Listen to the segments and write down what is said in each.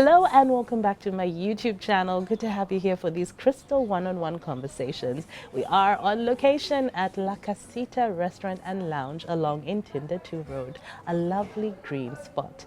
Hello and welcome back to my YouTube channel. Good to have you here for these crystal one-on-one conversations. We are on location at La Casita Restaurant and Lounge along Intinda 2 Road, a lovely green spot.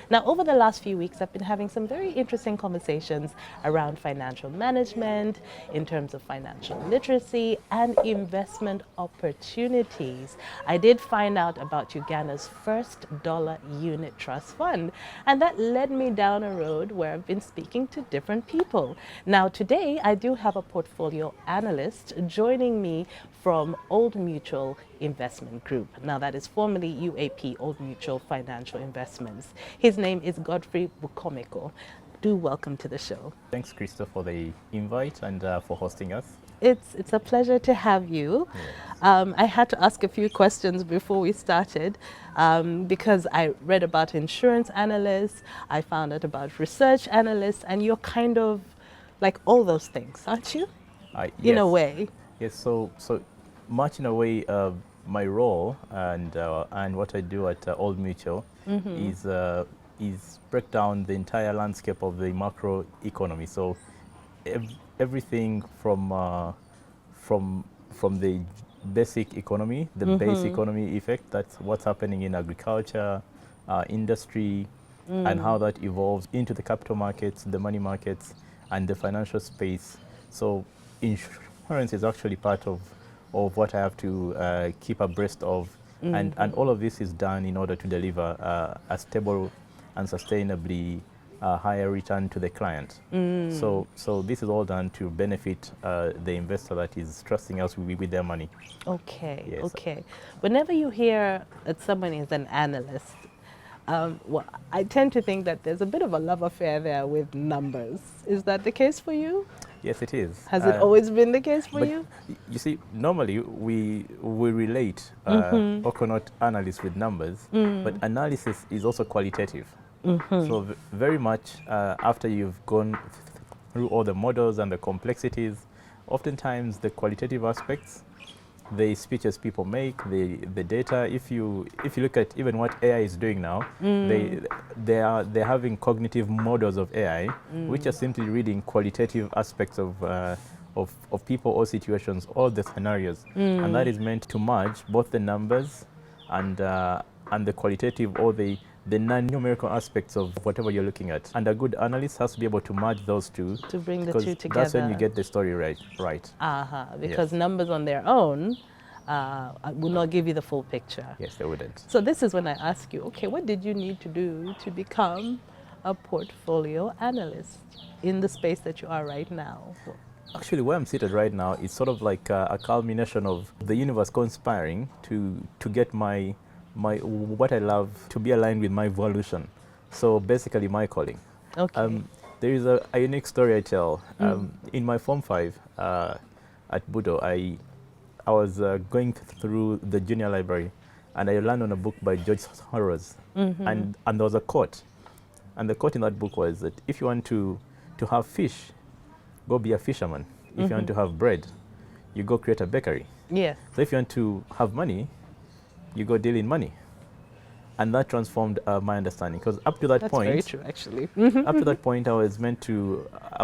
Now, over the last few weeks, I've been having some very interesting conversations around financial management, in terms of financial literacy and investment opportunities. I did find out about Uganda's first dollar unit trust fund, and that led me down a road where I've been speaking to different people. Now, today, I do have a portfolio analyst joining me from Old Mutual Investment Group. Now, that is formerly UAP, Old Mutual Financial Investments. His name is Godfrey Bukomeko. Do welcome to the show. Thanks, Krista, for the invite and for hosting us. It's a pleasure to have you. Yes. I had to ask a few questions before we started because I read about insurance analysts, I found out about research analysts, and you're kind of like all those things, aren't you? Yes. In a way. Yes, so much in a way, my role and what I do at Old Mutual is break down the entire landscape of the macro economy. So everything from the basic economy, the base economy effect, that's what's happening in agriculture, industry, and how that evolves into the capital markets, the money markets, and the financial space. So insurance is actually part of what I have to keep abreast of, and all of this is done in order to deliver a stable and sustainably higher return to the client. So this is all done to benefit the investor that is trusting us with their money. Okay, yes. Okay. Whenever you hear that someone is an analyst, well, I tend to think that there's a bit of a love affair there with numbers. Is that the case for you? Yes, it is. Has it always been the case for you? You see, normally we relate or cannot analysts with numbers, but analysis is also qualitative. So very much after you've gone through all the models and the complexities, oftentimes the qualitative aspects, the speeches people make, the data. If you look at even what AI is doing now, they're having cognitive models of AI, which are simply reading qualitative aspects of people or situations, all the scenarios, and that is meant to merge both the numbers and the qualitative or the non-numerical aspects of whatever you're looking at. And a good analyst has to be able to merge those two. To bring the two together. That's when you get the story right. Because yes. Numbers on their own will not give you the full picture. Yes, they wouldn't. So this is when I ask you, okay, what did you need to do to become a portfolio analyst in the space that you are right now? Actually, where I'm seated right now is sort of like a culmination of the universe conspiring to get my what I love to be aligned with my evolution. So basically my calling. Okay. There is a unique story I tell. In my Form 5 at Budo, I was going through the junior library and I landed on a book by George Soros. And there was a quote. And the quote in that book was that if you want to have fish, go be a fisherman. If you want to have bread, you go create a bakery. Yeah. So if you want to have money, you go deal in money. And that transformed my understanding, because up to that point, that's very true, actually. Up to that point, I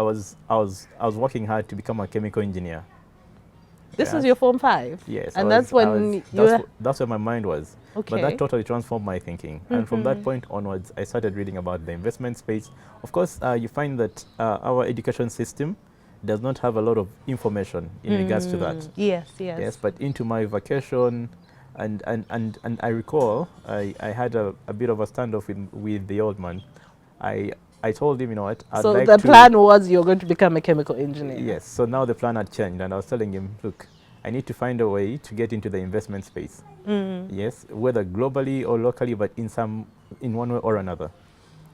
was working hard to become a chemical engineer. This was your Form 5? Yes. And that's when that's where my mind was. Okay. But that totally transformed my thinking. And from that point onwards, I started reading about the investment space. Of course, you find that our education system does not have a lot of information in regards to that. Yes. But into my vacation, and I recall I had a bit of a standoff with the old man. I told him, you know what, so the plan was you're going to become a chemical engineer. Yes, so now the plan had changed, and I was telling him, look, I need to find a way to get into the investment space. Yes, whether globally or locally, but in one way or another.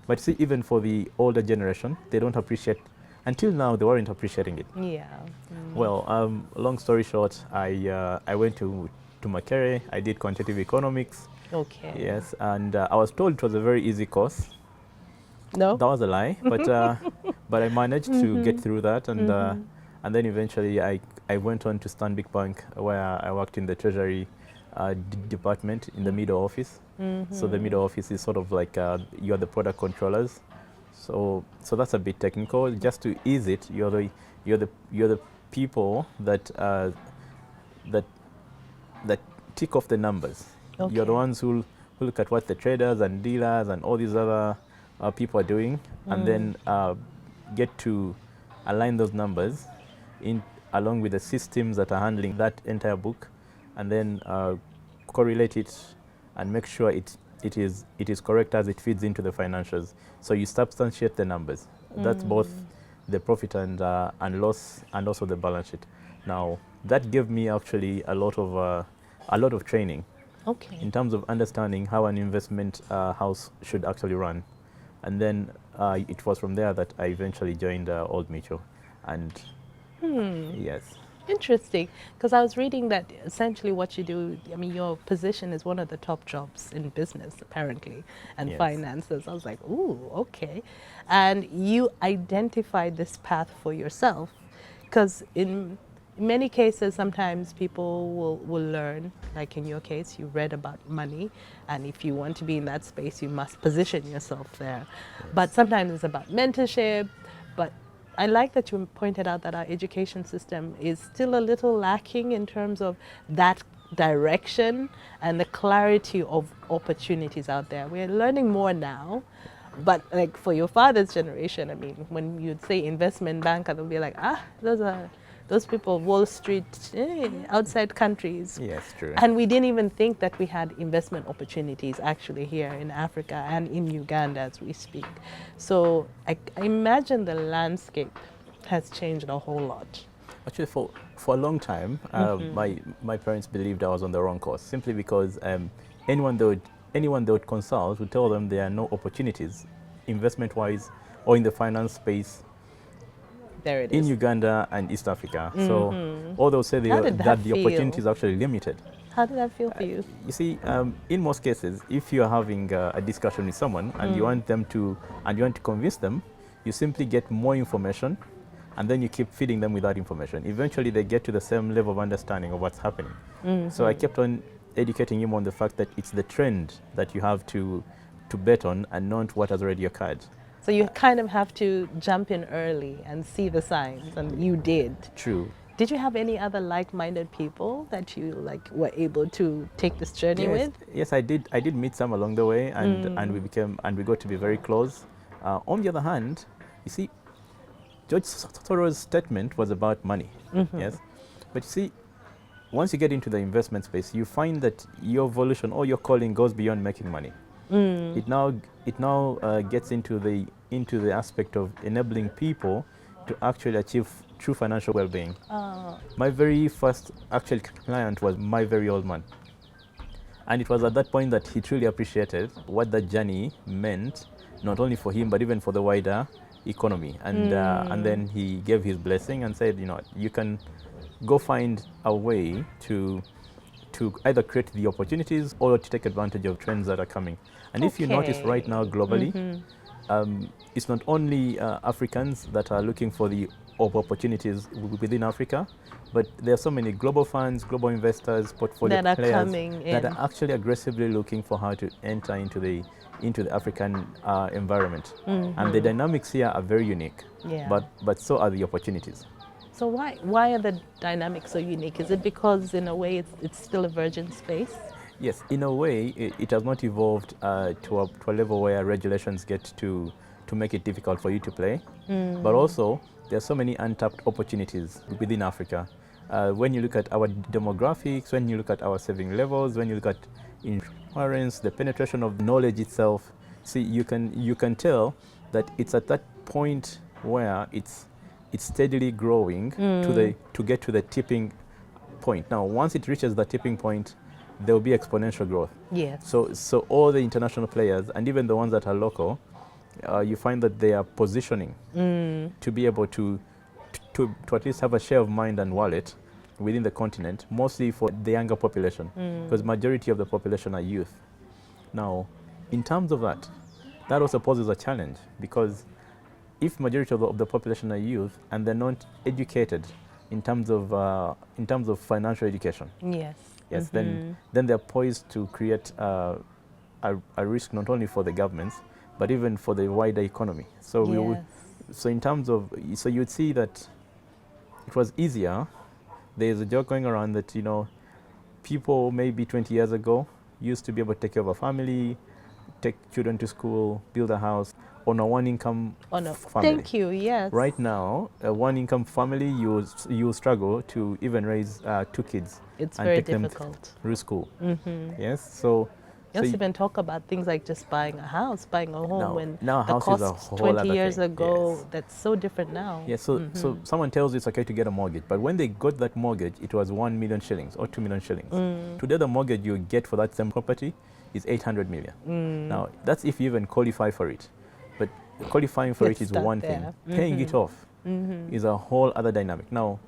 But see, even for the older generation, they don't appreciate. Until now, they weren't appreciating it. Yeah. Well, long story short, I went to Makerere. I did quantitative economics. Okay. Yes, and I was told it was a very easy course. No? That was a lie, but I managed to get through that, and then eventually I went on to Stanbic Bank, where I worked in the treasury department in the middle office. So the middle office is sort of like you're the product controllers. So that's a bit technical. Just to ease it, you're the people that that tick off the numbers. Okay. You're the ones who look at what the traders and dealers and all these other people are doing, and then get to align those numbers along with the systems that are handling that entire book, and then correlate it and make sure it is correct as it feeds into the financials. So you substantiate the numbers. That's both the profit and loss, and also the balance sheet. Now that gave me actually a lot of training. Okay. In terms of understanding how an investment house should actually run. And then it was from there that I eventually joined Old Mutual. And yes. Interesting, because I was reading that essentially what you do, I mean, your position is one of the top jobs in business, apparently, and Yes. finances. I was like, ooh, okay. And you identified this path for yourself, because in many cases, sometimes people will learn, like in your case, you read about money, and if you want to be in that space, you must position yourself there. Yes. But sometimes it's about mentorship, but I like that you pointed out that our education system is still a little lacking in terms of that direction and the clarity of opportunities out there. We're learning more now, but like for your father's generation, I mean, when you'd say investment banker, they'll be like, those people, Wall Street, outside countries. Yes, true. And we didn't even think that we had investment opportunities actually here in Africa and in Uganda as we speak. So I imagine the landscape has changed a whole lot. Actually, for a long time, my parents believed I was on the wrong course, simply because anyone they would consult would tell them there are no opportunities, investment-wise or in the finance space, there it in is. Uganda and East Africa. So all they'll say How did that that the feel? opportunity is actually limited. How did that feel for you? You see, in most cases, if you're having a discussion with someone and you want to convince them, you simply get more information, and then you keep feeding them with that information. Eventually, they get to the same level of understanding of what's happening. So I kept on educating him on the fact that it's the trend that you have to bet on, and not what has already occurred. So you kind of have to jump in early and see the signs, and you did. True. Did you have any other like-minded people that you were able to take this journey with? Yes, I did. I did meet some along the way, and we got to be very close. On the other hand, you see, George Soros's statement was about money. Yes, but you see, once you get into the investment space, you find that your evolution or your calling goes beyond making money. It now gets into the aspect of enabling people to actually achieve true financial well-being. My very first actual client was my very old man, and it was at that point that he truly appreciated what that journey meant, not only for him but even for the wider economy. And then he gave his blessing and said, you can go find a way to either create the opportunities or to take advantage of trends that are coming. And if you notice right now globally, it's not only Africans that are looking for the opportunities within Africa, but there are so many global funds, global investors, portfolio that are players coming that in. are actually aggressively looking for how to enter into the African environment. And the dynamics here are very unique, Yeah. but so are the opportunities. So why are the dynamics so unique? Is it because in a way it's still a virgin space? Yes, in a way, it has not evolved to a level where regulations get to make it difficult for you to play. But also, there are so many untapped opportunities within Africa. When you look at our demographics, when you look at our saving levels, when you look at insurance, the penetration of knowledge itself, see, you can tell that it's at that point where it's steadily growing to get to the tipping point. Now, once it reaches the tipping point, there will be exponential growth. Yes. So all the international players and even the ones that are local, you find that they are positioning to be able to at least have a share of mind and wallet within the continent, mostly for the younger population, because majority of the population are youth. Now, in terms of that also poses a challenge, because if majority of the population are youth and they're not educated in terms of financial education, Yes. yes, then they're poised to create a risk not only for the governments, but even for the wider economy. So so in terms of, so you'd see that it was easier. There's a joke going around that, people maybe 20 years ago used to be able to take care of a family, take children to school, build a house on a one-income family. Thank you, yes. Right now, a one-income family, you struggle to even raise 2 kids. It's and very take difficult. them through school. Yes, so Let's even talk about things like just buying a house, buying a home now the house is a cost whole 20 other years thing. ago, Yes. that's so different now. Yeah, so someone tells you it's okay to get a mortgage, but when they got that mortgage, it was 1 million shillings or 2 million shillings. Today, the mortgage you get for that same property is 800 million. Now, that's if you even qualify for it. But qualifying for it is one thing. Paying it off is a whole other dynamic. Now,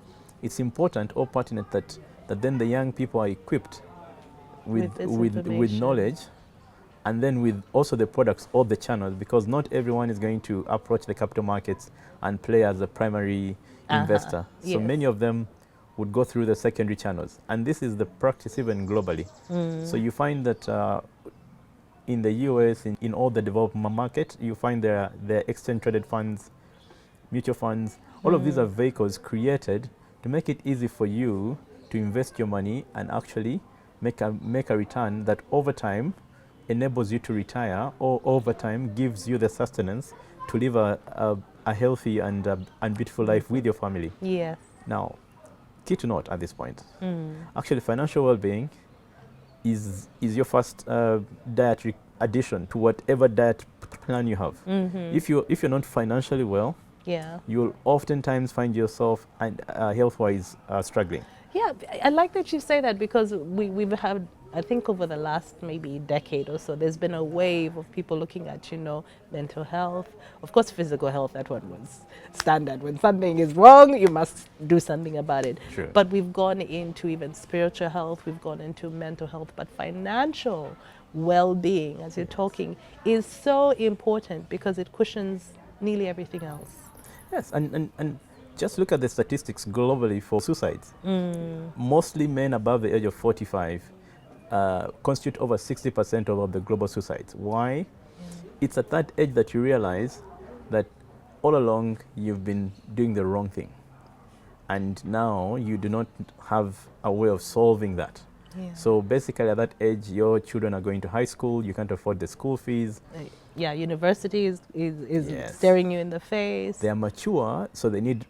it's important or pertinent that then the young people are equipped with knowledge, and then with also the products or the channels, because not everyone is going to approach the capital markets and play as a primary investor. So many of them would go through the secondary channels. And this is the practice even globally. So you find that in the US, in all the developed market, you find there are exchange traded funds, mutual funds. All of these are vehicles created to make it easy for you to invest your money and actually make a return that over time enables you to retire, or over time gives you the sustenance to live a healthy and beautiful life with your family. Yes. Now, key to note at this point, actually financial well-being is your first dietary addition to whatever diet plan you have. If you're not financially well, you'll oftentimes find yourself health-wise struggling. Yeah, I like that you say that, because we've had, I think over the last maybe decade or so, there's been a wave of people looking at, mental health. Of course, physical health, that one was standard. When something is wrong, you must do something about it. Sure. But we've gone into even spiritual health, we've gone into mental health, but financial well-being, as you're talking, is so important because it cushions nearly everything else. Yes, and just look at the statistics globally for suicides. Mostly men above the age of 45 constitute over 60% of the global suicides. Why? It's at that age that you realize that all along you've been doing the wrong thing. And now you do not have a way of solving that. So basically at that age, your children are going to high school, you can't afford the school fees. University is staring you in the face. They are mature, so they need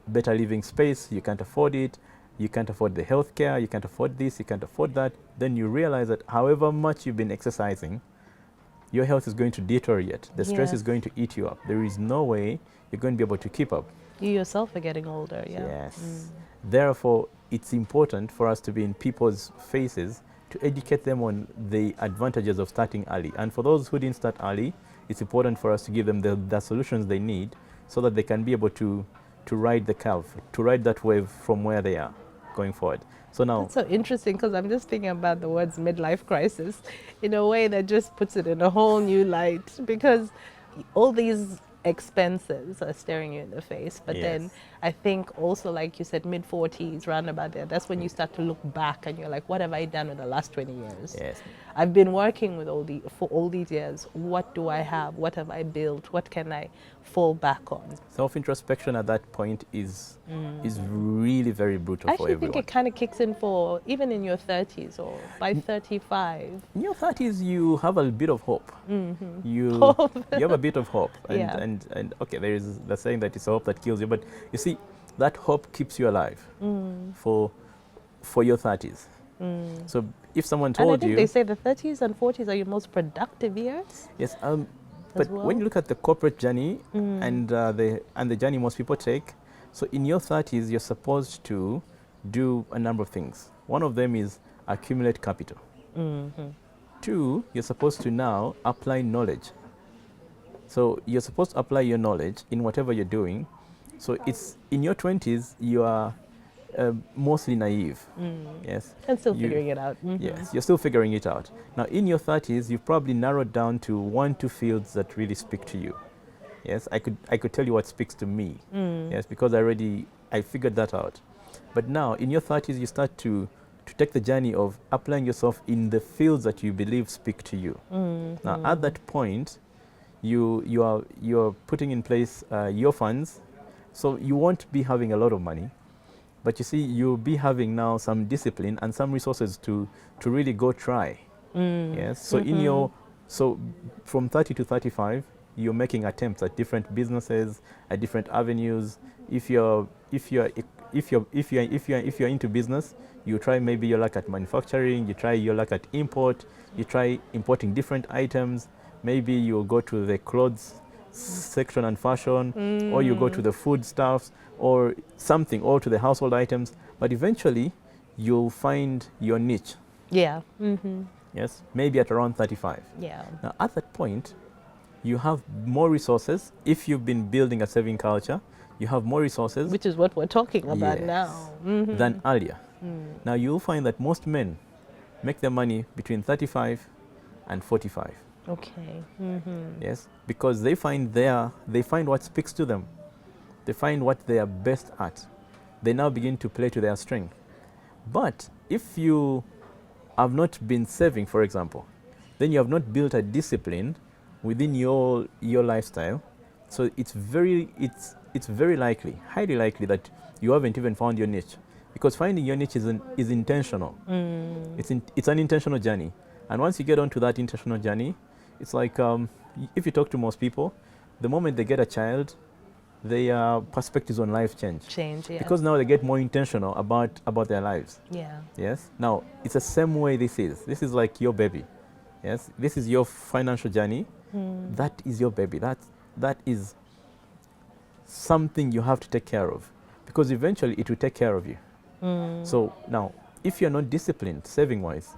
better living space, you can't afford it, you can't afford the healthcare, you can't afford this, you can't afford that. Then you realize that however much you've been exercising, your health is going to deteriorate. The stress is going to eat you up. There is no way you're going to be able to keep up. You yourself are getting older, Therefore, it's important for us to be in people's faces to educate them on the advantages of starting early. And for those who didn't start early, it's important for us to give them the solutions they need so that they can be able to ride the curve, to ride that wave from where they are going forward. So now, that's so interesting, because I'm just thinking about the words midlife crisis in a way that just puts it in a whole new light, because all these expenses are staring you in the face. But then I think also, like you said, mid-40s, round about there, that's when you start to look back and you're like, what have I done in the last 20 years? I've been working with for all these years. What do I have? What have I built? What can I fall back on? Self-introspection at that point is really very brutal for everyone. I think it kind of kicks in for even in your 30s or by 35. In your 30s, you have a bit of hope. You have a bit of hope. And okay, there is the saying that it's a hope that kills you. But you see, that hope keeps you alive for your 30s. So if someone told you... And I think they say the 30s and 40s are your most productive years. Yes, but when you look at the corporate journey and the journey most people take, so in your 30s, you're supposed to do a number of things. One of them is accumulate capital. 2, you're supposed to now apply knowledge. So you're supposed to apply your knowledge in whatever you're doing. So it's in your 20s, you are mostly naive. Yes. And still figuring it out. Yes, you're still figuring it out. Now, in your 30s, you've probably narrowed down to 1-2 fields that really speak to you. Yes, I could tell you what speaks to me. Yes, because I figured that out. But now, in your 30s, you start to to take the journey of applying yourself in the fields that you believe speak to you. Now, at that point, you're putting in place your funds, so you won't be having a lot of money, but you see, you'll be having now some discipline and some resources to really go try. Yes. So so from 30 to 35, you're making attempts at different businesses, at different avenues. If you're into business, you try maybe your luck at manufacturing, you try your luck at import, you try importing different items. Maybe you'll go to the clothes section and fashion, or you go to the food stuffs or something, or to the household items. But eventually, you'll find your niche. Yeah. Yes, maybe at around 35. Yeah. Now, at that point, you have more resources. If you've been building a saving culture, you have more resources. Which is what we're talking about now. Than earlier. Now, you'll find that most men make their money between 35 and 45. Okay. Yes, because they find what speaks to them. They find what they are best at. They now begin to play to their strength. But if you have not been saving, for example, then you have not built a discipline within your lifestyle. So it's very likely, highly likely, that you haven't even found your niche, because finding your niche is intentional. It's an intentional journey, and once you get onto that intentional journey, it's like if you talk to most people, the moment they get a child, their perspectives on life change. Yeah. Because now they get more intentional about their lives. Yeah. Yes. Now it's the same way this is. This is like your baby. Yes. This is your financial journey. That is your baby. That is something you have to take care of, because eventually it will take care of you. So now, if you're not disciplined saving-wise,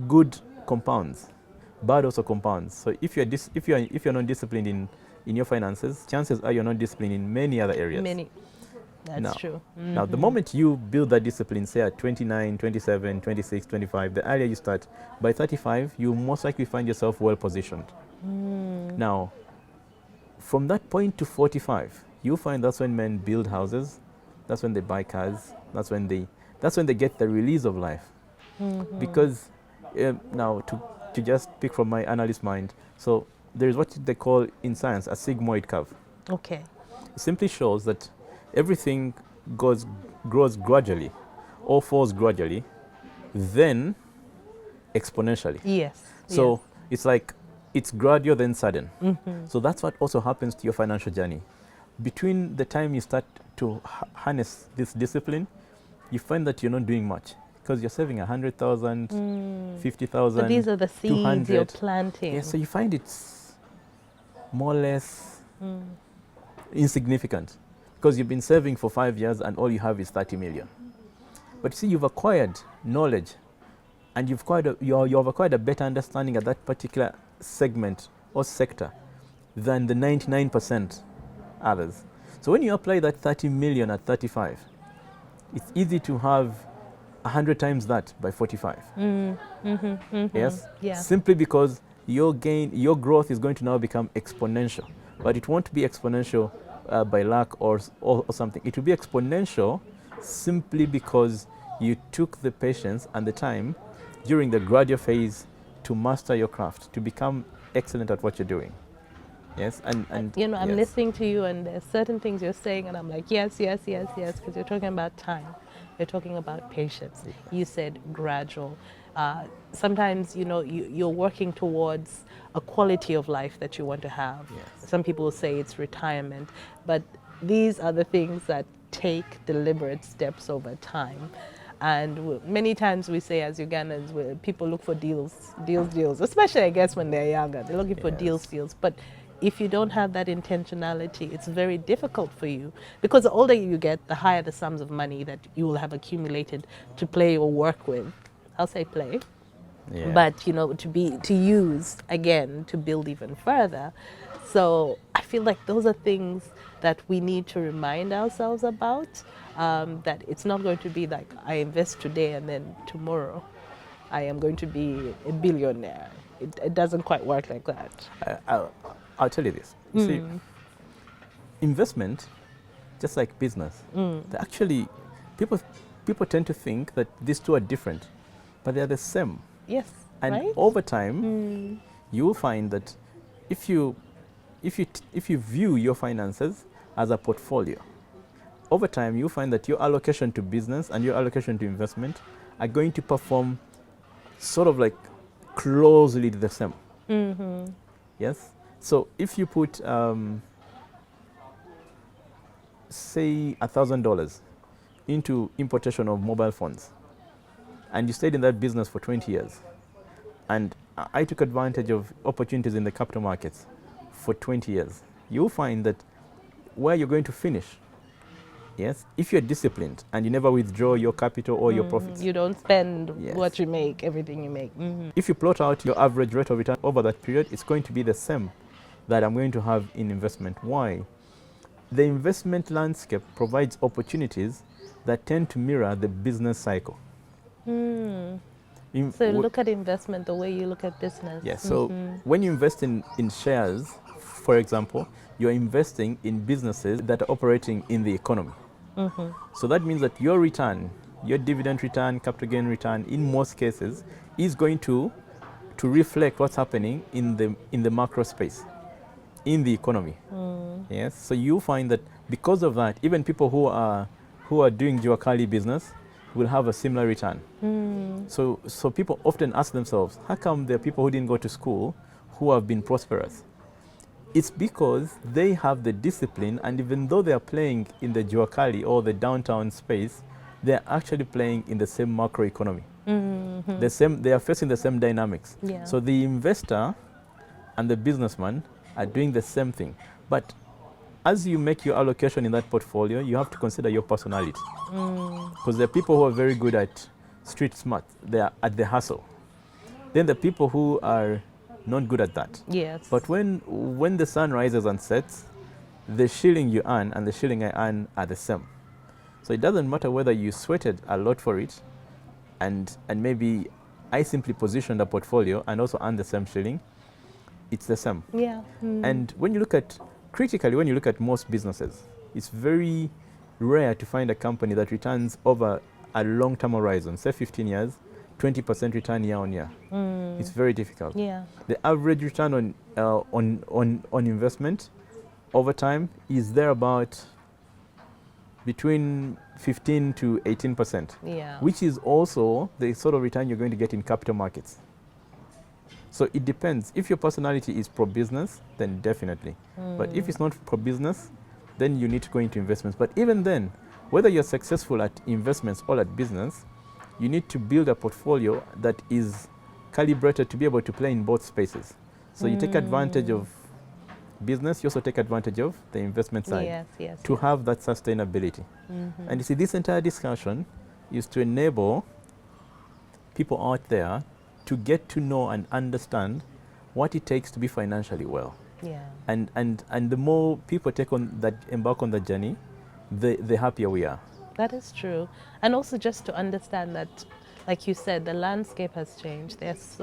good compounds, bad also compounds. So if you're not disciplined in your finances, chances are you're not disciplined in many other areas. That's true. Now, the moment you build that discipline, say at 29, 27, 26, 25, the earlier you start, by 35, you most likely find yourself well positioned. Now, from that point to 45, you find that's when men build houses, that's when they buy cars, that's when they get the release of life. Because now, to just pick from my analyst mind, so there is what they call in science a sigmoid curve. Okay. It simply shows that everything grows gradually, or falls gradually, then exponentially. Yes. So it's like it's gradual then sudden. So that's what also happens to your financial journey. Between the time you start to harness this discipline, you find that you're not doing much, because you're saving 100,000, 50,000. But these are the seeds 200. you're planting. Yeah, so you find it's more or less insignificant, because you've been saving for 5 years and all you have is 30 million. But you see, you've acquired knowledge, and you've acquired a better understanding at that particular segment or sector than the 99% others. So when you apply that 30 million at 35, it's easy to have 100 times that by 45. Yes? Yeah. Simply because your growth is going to now become exponential. But it won't be exponential by luck or something. It will be exponential simply because you took the patience and the time during the graduate phase to master your craft, to become excellent at what you're doing. Yes, and I'm listening to you, and there's certain things you're saying, and I'm like, yes, because you're talking about time, you're talking about patience. Yeah. You said gradual. Sometimes, you're working towards a quality of life that you want to have. Yes. Some people say it's retirement, but these are the things that take deliberate steps over time. And many times we say, as Ugandans, people look for deals, especially, I guess, when they're younger. They're looking for deals. But if you don't have that intentionality, it's very difficult for you, because the older you get, the higher the sums of money that you will have accumulated to play or work with. I'll say play. Yeah. But, to use, again, to build even further. So I feel like those are things that we need to remind ourselves about, that it's not going to be like I invest today and then tomorrow I am going to be a billionaire. It doesn't quite work like that. I'll tell you this. You see, investment, just like business, actually, people tend to think that these two are different, but they are the same. Yes. And right? over time, you will find that if you view your finances as a portfolio, over time you'll find that your allocation to business and your allocation to investment are going to perform sort of like closely the same. Yes. So if you put, say, $1,000 into importation of mobile phones, and you stayed in that business for 20 years, and I took advantage of opportunities in the capital markets for 20 years, you'll find that where you're going to finish, yes, if you're disciplined and you never withdraw your capital or your profits. You don't spend Yes. what you make, everything you make. If you plot out your average rate of return over that period, it's going to be the same that I'm going to have in investment. Why? The investment landscape provides opportunities that tend to mirror the business cycle. So look at investment the way you look at business. Yes, so when you invest in shares, for example, you're investing in businesses that are operating in the economy. So that means that your return, your dividend return, capital gain return, in most cases, is going to reflect what's happening in the macro space, in the economy. Yes, so you find that because of that, even people who are doing Juakali business will have a similar return. So people often ask themselves, how come there are people who didn't go to school who have been prosperous? It's because they have the discipline, and even though they are playing in the Juakali or the downtown space, they are actually playing in the same macroeconomy. They are facing the same dynamics. Yeah. So the investor and the businessman are doing the same thing. But as you make your allocation in that portfolio, you have to consider your personality. Because there are people who are very good at street smart, they are at the hustle. Then the people who are not good at that. Yes. But when the sun rises and sets, the shilling you earn and the shilling I earn are the same. So it doesn't matter whether you sweated a lot for it, and maybe I simply positioned a portfolio and also earn the same shilling, it's the same. Yeah. And when you look at, critically, when you look at most businesses, it's very rare to find a company that returns over a long-term horizon, say 15 years, 20% return year on year. It's very difficult. Yeah. The average return on investment over time is there about between 15 to 18%, Yeah. which is also the sort of return you're going to get in capital markets. So it depends. If your personality is pro-business, then definitely. But if it's not pro-business, then you need to go into investments. But even then, whether you're successful at investments or at business, you need to build a portfolio that is calibrated to be able to play in both spaces. So you take advantage of business, you also take advantage of the investment side. Yes, yes. To have that sustainability. And you see, this entire discussion is to enable people out there to get to know and understand what it takes to be financially well. Yeah. And the more people embark on that journey, the happier we are. That is true. And also just to understand that, like you said, the landscape has changed. There's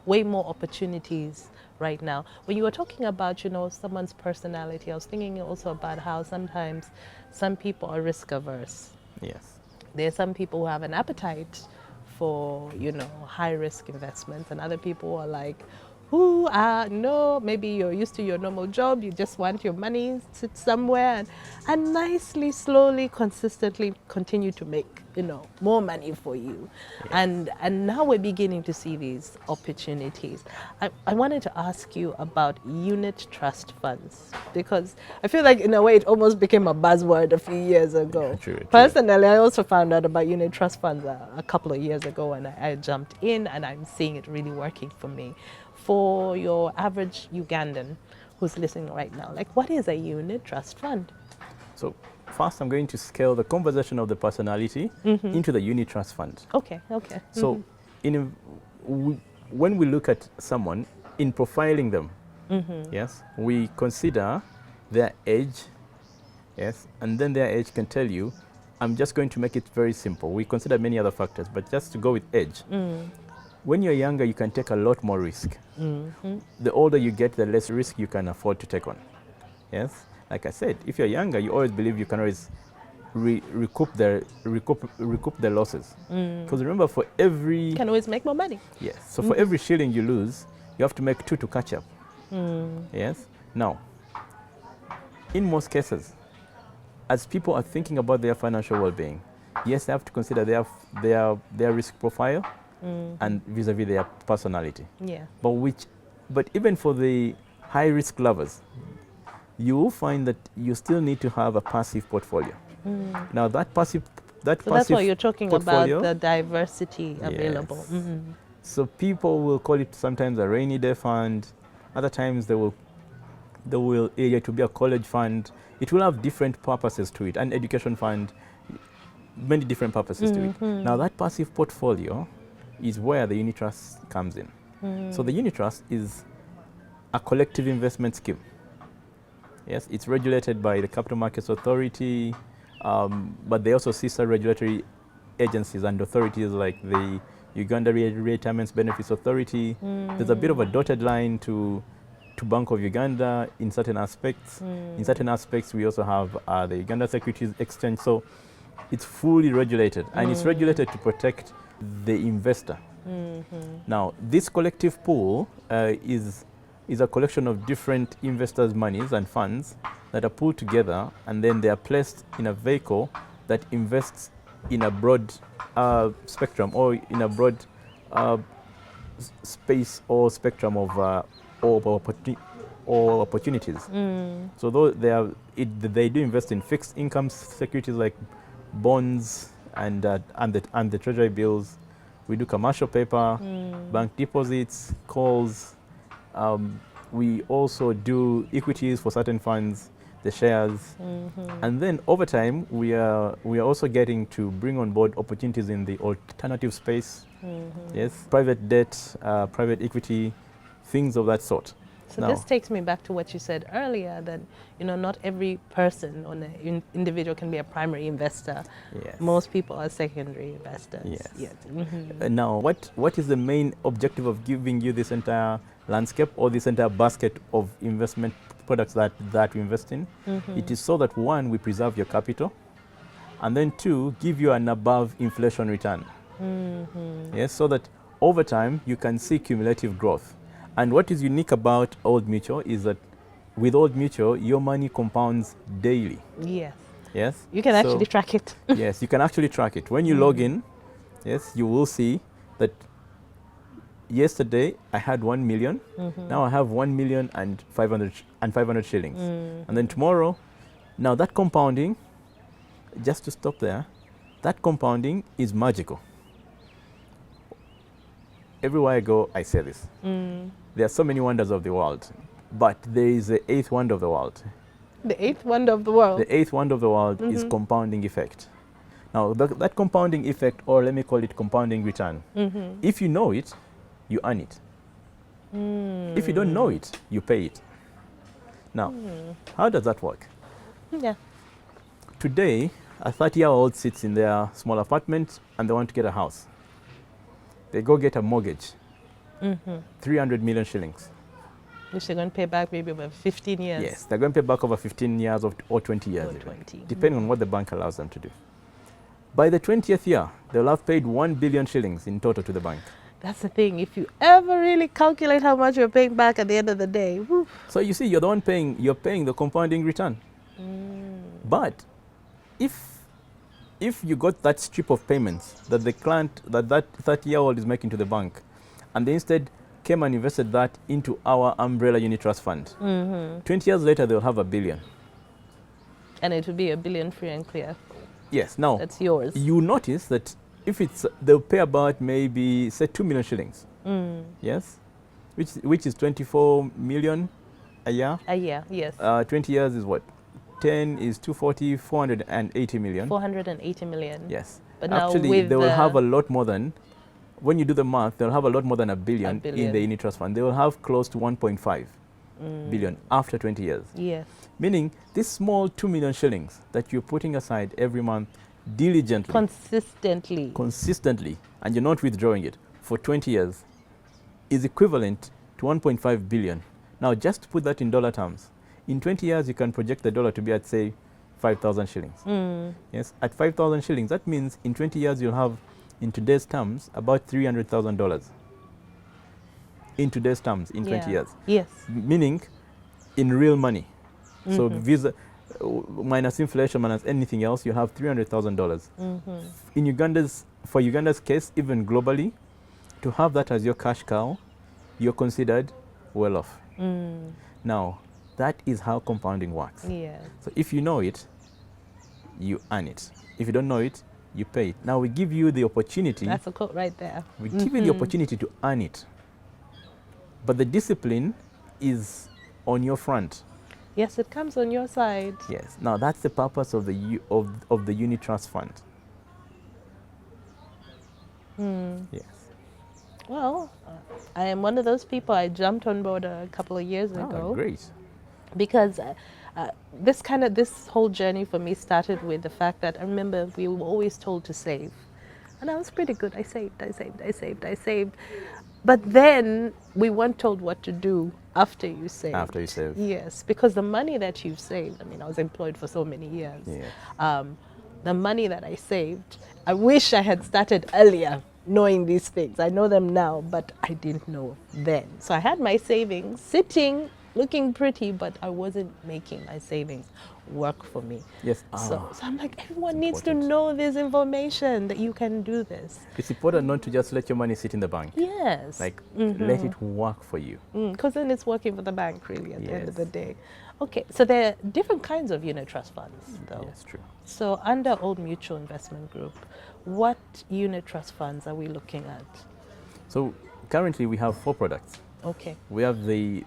way more opportunities right now. When you were talking about, someone's personality, I was thinking also about how sometimes some people are risk averse. Yes. There are some people who have an appetite for, high risk investments, and other people are like, no, maybe you're used to your normal job, you just want your money sit somewhere and nicely, slowly, consistently continue to make, more money for you. Yes. And now we're beginning to see these opportunities. I wanted to ask you about unit trust funds, because I feel like in a way it almost became a buzzword a few years ago. Yeah, true. Personally, I also found out about unit trust funds a couple of years ago, and I jumped in, and I'm seeing it really working for me. For your average Ugandan who's listening right now, what is a unit trust fund? So first I'm going to scale the conversation of the personality into the unit trust fund. Okay. So when we look at someone in profiling them, yes, we consider their age, yes, and then their age can tell you, I'm just going to make it very simple. We consider many other factors, but just to go with age. When you're younger, you can take a lot more risk. The older you get, the less risk you can afford to take on. Yes? Like I said, if you're younger, you always believe you can always recoup their losses. Because remember, for every Can always make more money. yes, so for every shilling you lose, you have to make 2 to catch up. Yes. Now, in most cases, as people are thinking about their financial well-being, yes, they have to consider their risk profile and vis-a-vis their personality. Yeah. But even for the high risk lovers, you will find that you still need to have a passive portfolio. Now that passive So that's why you're talking portfolio, about the diversity available. yes. So people will call it sometimes a rainy day fund. Other times it will be a college fund. It will have different purposes to it. An education fund, many different purposes to it. Now that passive portfolio is where the unit trust comes in. So the unit trust is a collective investment scheme. Yes, it's regulated by the Capital Markets Authority, but they also sister regulatory agencies and authorities like the Uganda Retirement Benefits Authority. There's a bit of a dotted line to Bank of Uganda in certain aspects. In certain aspects, we also have the Uganda Securities Exchange. So it's fully regulated, and it's regulated to protect the investor. Now, this collective pool is a collection of different investors' monies and funds that are pulled together, and then they are placed in a vehicle that invests in a broad spectrum, or in a broad space or spectrum of opportunities. So though they do invest in fixed income securities like bonds and the treasury bills. We do commercial paper, bank deposits, calls. We also do equities for certain funds, the shares. And then over time, we are also getting to bring on board opportunities in the alternative space. Yes, private debt, private equity, things of that sort. So this takes me back to what you said earlier, that not every person or individual can be a primary investor. Yes. Most people are secondary investors. Yes. Now, what is the main objective of giving you this entire landscape or this entire basket of investment products that we invest in? It is so that, one, we preserve your capital, and then two, give you an above inflation return. Yes, so that over time you can see cumulative growth. And what is unique about Old Mutual is that with Old Mutual, your money compounds daily. Yes. Yes. You can actually track it. Yes, you can actually track it. When you log in, yes, you will see that yesterday I had 1 million. Now I have 1,500,000 shillings. And then tomorrow, now that compounding, just to stop there, that compounding is magical. Everywhere I go, I say this. There are so many wonders of the world, but there is the eighth wonder of the world. The eighth wonder of the world? The eighth wonder of the world is compounding effect. Now, that compounding effect, or let me call it compounding return, if you know it, you earn it. If you don't know it, you pay it. Now, how does that work? Today, a 30-year-old sits in their small apartment and they want to get a house. They go get a mortgage, 300 million shillings. Which they're going to pay back maybe over 15 years. Yes, they're going to pay back over 15 years or 20 years, or 20. Depending on what the bank allows them to do. By the 20th year, they'll have paid 1 billion shillings in total to the bank. That's the thing. If you ever really calculate how much you're paying back at the end of the day. Woo. So you see, you're the one paying the compounding return. But if you got that strip of payments that the client, that 30-year-old is making to the bank, and they instead came and invested that into our umbrella unit trust fund, 20 years later, they'll have 1 billion. And it will be 1 billion free and clear. Yes. Now, that's yours. You notice that if they'll pay about maybe, say, 2 million shillings. Yes. Which is 24 million a year. A year, yes. 20 years is what? 10 is 240, 480 million. 480 million. Yes. But actually, they will have a lot more than, when you do the math, they'll have a lot more than 1 billion in the unit trust fund. They will have close to 1.5 billion after 20 years. Yes. Meaning, this small 2 million shillings that you're putting aside every month diligently, consistently, and you're not withdrawing it for 20 years, is equivalent to 1.5 billion. Now, just to put that in dollar terms, in 20 years, you can project the dollar to be at, say, 5,000 shillings. Yes, at 5,000 shillings, that means in 20 years you'll have, in today's terms, about $300,000. In today's terms, in 20 years. Yes. Meaning, in real money. So Visa, minus inflation, minus anything else, you have $300,000. In for Uganda's case, even globally, to have that as your cash cow, you're considered well off. Now, that is how compounding works. Yeah. So if you know it, you earn it. If you don't know it, you pay it. Now we give you the opportunity. That's a quote right there. We give you the opportunity to earn it. But the discipline is on your front. Yes, it comes on your side. Yes. Now that's the purpose of the unit trust fund. Yes. Well, I am one of those people. I jumped on board a couple of years ago. Great. Because this whole journey for me started with the fact that I remember we were always told to save. And I was pretty good. I saved. But then we weren't told what to do after you saved. After you saved. Yes, because the money that you've saved, I mean, I was employed for so many years. Yeah. The money that I saved, I wish I had started earlier knowing these things. I know them now, but I didn't know then. So I had my savings sitting, looking pretty, but I wasn't making my savings work for me. Yes. So I'm like, everyone needs to know this information, that you can do this. It's important not to just let your money sit in the bank. Yes. Like, let it work for you. Because then it's working for the bank, really, at the end of the day. Okay, so there are different kinds of unit trust funds, though. Yes, true. So under Old Mutual Investment Group, what unit trust funds are we looking at? So currently we have 4 products. Okay. We have the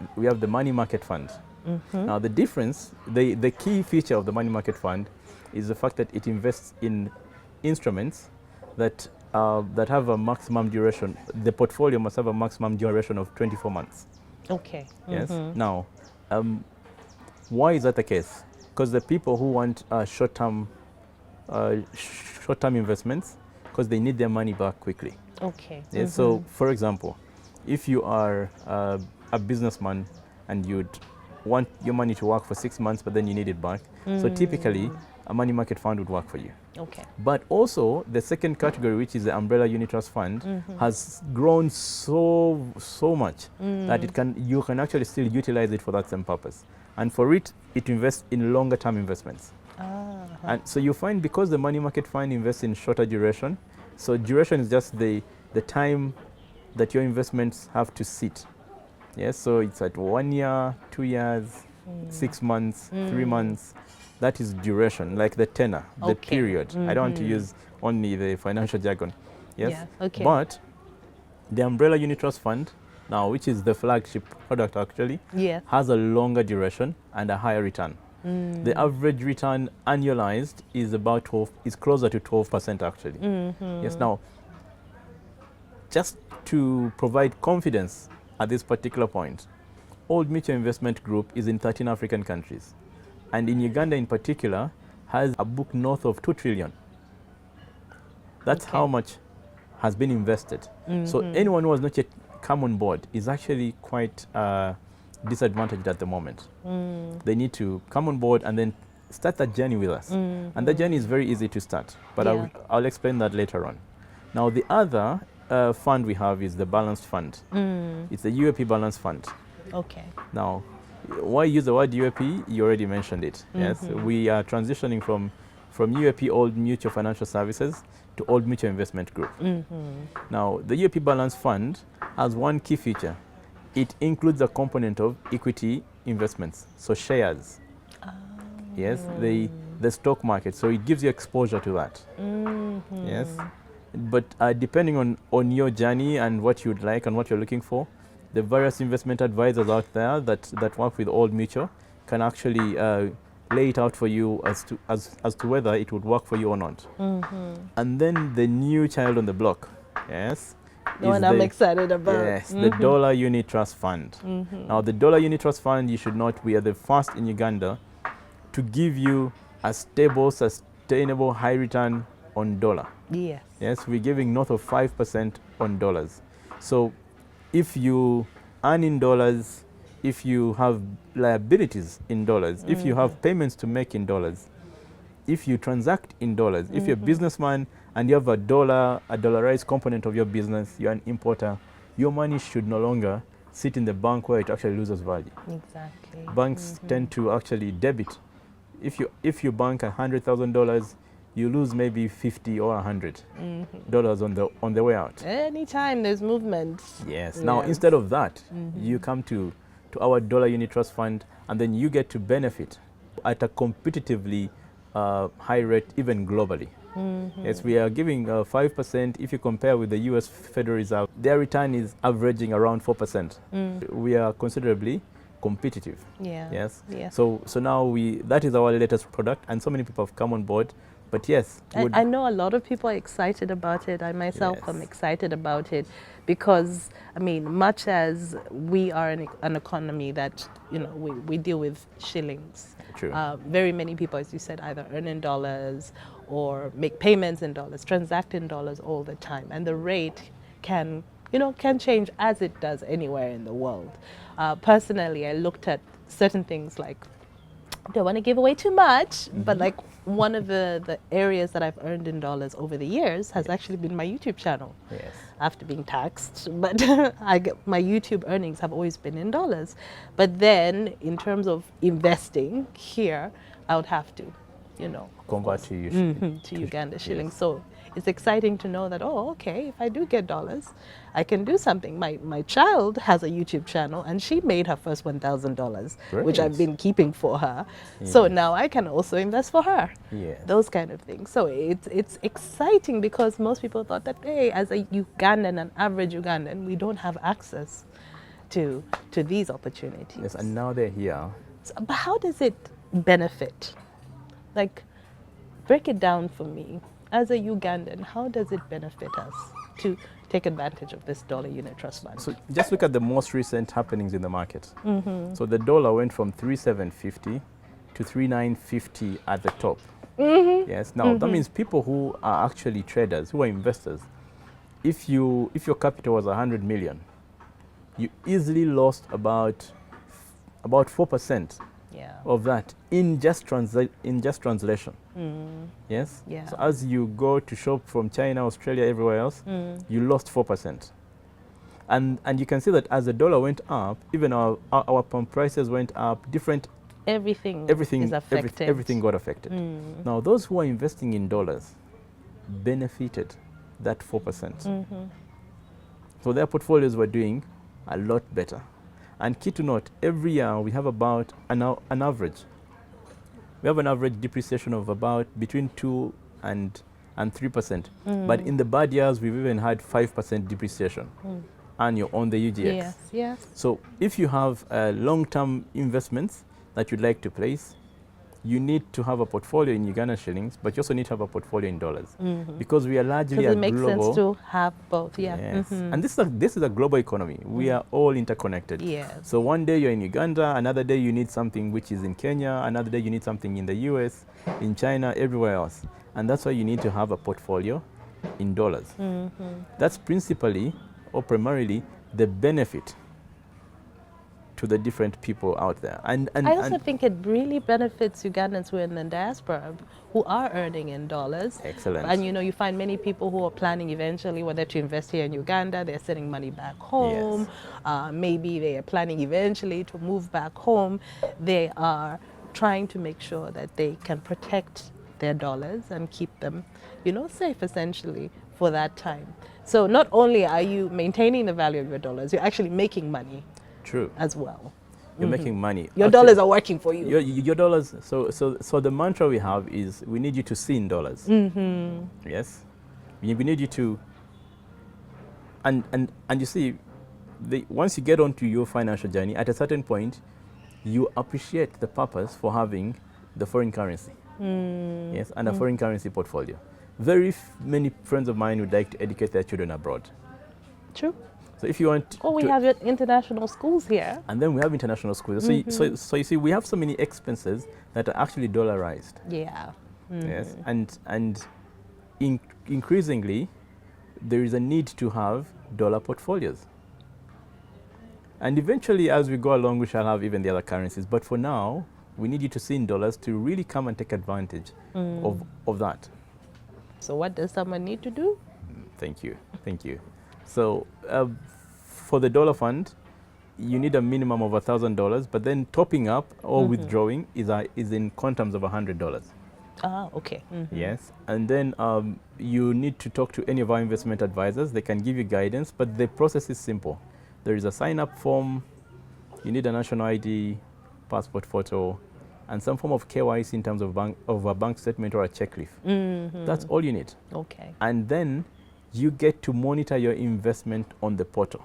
money market fund. Now the difference, the key feature of the money market fund is the fact that it invests in instruments that have a maximum duration. The portfolio must have a maximum duration of 24 months. Okay. Yes. Now, why is that the case? Because the people who want short-term investments, because they need their money back quickly. Okay. Yes. So, for example, if you are a businessman and you'd want your money to work for 6 months, but then you need it back, so typically a money market fund would work for you. Okay. But also the second category, which is the umbrella unit trust fund, has grown so much that you can actually still utilize it for that same purpose. And for it invests in longer term investments. And so you find, because the money market fund invests in shorter duration, so duration is just the time that your investments have to sit. Yes, so it's at 1 year, 2 years, 6 months, 3 months. That is duration, like the tenor, the period. I don't want to use only the financial jargon. Yes. Yeah, okay. But the umbrella unit trust fund, now, which is the flagship product actually, has a longer duration and a higher return. The average return annualized is about is closer to 12% actually. Yes. Now, just to provide confidence at this particular point, Old Mutual Investment Group is in 13 African countries, and in Uganda in particular has a book north of 2 trillion. That's how much has been invested. So anyone who has not yet come on board is actually quite disadvantaged at the moment. They need to come on board and then start that journey with us. And that journey is very easy to start, but I'll explain that later on. Now, the other fund we have is the balanced fund. It's the UAP balanced fund. Okay. Now, why use the word UAP? You already mentioned it. Yes, we are transitioning from UAP Old Mutual Financial Services to Old Mutual Investment Group. Now, the UAP balanced fund has one key feature. It includes a component of equity investments, so shares. Yes, the stock market. So it gives you exposure to that. Yes. But depending on your journey and what you'd like and what you're looking for, the various investment advisors out there that work with Old Mutual can actually lay it out for you as to whether it would work for you or not. And then the new child on the block, yes, the one I'm excited about. Yes, the dollar unit trust fund. Now, the dollar unit trust fund, you should note, we are the first in Uganda to give you a stable, sustainable, high return on dollar. Yes. Yes, we're giving north of 5% on dollars. So if you earn in dollars, if you have liabilities in dollars, if you have payments to make in dollars, if you transact in dollars, if you're a businessman and you have a dollarized component of your business, you're an importer, your money should no longer sit in the bank where it actually loses value. Exactly. Banks tend to actually debit. If you bank $100,000, you lose maybe 50 or $100 on the way out. Anytime there's movement. Yes. Now, instead of that, you come to our dollar unit trust fund, and then you get to benefit at a competitively high rate, even globally. Yes, we are giving 5%. If you compare with the US Federal Reserve, their return is averaging around 4%. We are considerably competitive. Yeah. Yes. Yeah. So now that is our latest product, and so many people have come on board. But yes, I know a lot of people are excited about it. I myself am Yes. excited about it because, I mean, much as we are an economy that, you know, we deal with shillings. True. Very many people, as you said, either earn in dollars or make payments in dollars, transact in dollars all the time. And the rate can change as it does anywhere in the world. Personally, I looked at certain things like, I don't want to give away too much, but like one of the areas that I've earned in dollars over the years has actually been my YouTube channel. Yes. After being taxed, but my YouTube earnings have always been in dollars. But then in terms of investing here, I would have to, Convert to you. to Uganda shillings. So it's exciting to know that, oh, okay, if I do get dollars, I can do something. My child has a YouTube channel and she made her first $1,000, which I've been keeping for her. So now I can also invest for her. Yes. Those kind of things. So it's exciting because most people thought that, hey, as a Ugandan, an average Ugandan, we don't have access to these opportunities. Yes, and now they're here. So, but how does it benefit? Like, break it down for me. As a Ugandan, how does it benefit us to take advantage of this dollar unit trust fund? So just look at the most recent happenings in the market. So the dollar went from 3,750 to 3,950 at the top. Yes. Now that means people who are actually traders, who are investors, if your capital was 100 million, you easily lost about 4% of that in just translation. Yes. Yeah. So as you go to shop from China, Australia, everywhere else, you lost 4%. And you can see that as the dollar went up, even our pump prices went up. Everything is affected. Everything got affected. Now those who are investing in dollars benefited that 4%. So their portfolios were doing a lot better. And key to note, every year we have about an average. We have an average depreciation of about between 2 and 3%. But in the bad years, we've even had 5% depreciation annual on the UGX. Yes, yes. So if you have long-term investments that you'd like to place, you need to have a portfolio in Ugandan shillings, but you also need to have a portfolio in dollars. Because we are largely a global... Because it makes sense to have both, yeah. Yes. And this is a global economy. We are all interconnected. Yes. So one day you're in Uganda, another day you need something which is in Kenya, another day you need something in the US, in China, everywhere else. And that's why you need to have a portfolio in dollars. That's principally or primarily the benefit to the different people out there. And I also think it really benefits Ugandans who are in the diaspora, who are earning in dollars. Excellent. And you find many people who are planning eventually whether to invest here in Uganda, they're sending money back home. Yes. Maybe they are planning eventually to move back home. They are trying to make sure that they can protect their dollars and keep them, safe essentially for that time. So not only are you maintaining the value of your dollars, you're actually making money. True. As well. You're making money. Your dollars are working for you. Your dollars. So the mantra we have is we need you to see in dollars. Yes. We need you to. And you see, once you get onto your financial journey, at a certain point, you appreciate the purpose for having the foreign currency. Yes, and a foreign currency portfolio. Very many friends of mine would like to educate their children abroad. True. So if you want we have international schools here. And then we have international schools. So you see, we have so many expenses that are actually dollarized. Yeah. Yes. And increasingly, there is a need to have dollar portfolios. And eventually, as we go along, we shall have even the other currencies. But for now, we need you to see in dollars to really come and take advantage of that. So what does someone need to do? Thank you. So for the dollar fund, you need a minimum of $1,000, but then topping up or withdrawing is in quantums of $100. Ah, okay. Yes, and then you need to talk to any of our investment advisors. They can give you guidance, but the process is simple. There is a sign-up form. You need a national ID, passport photo, and some form of KYC in terms of a bank statement or a check leaf. That's all you need. Okay. And then you get to monitor your investment on the portal.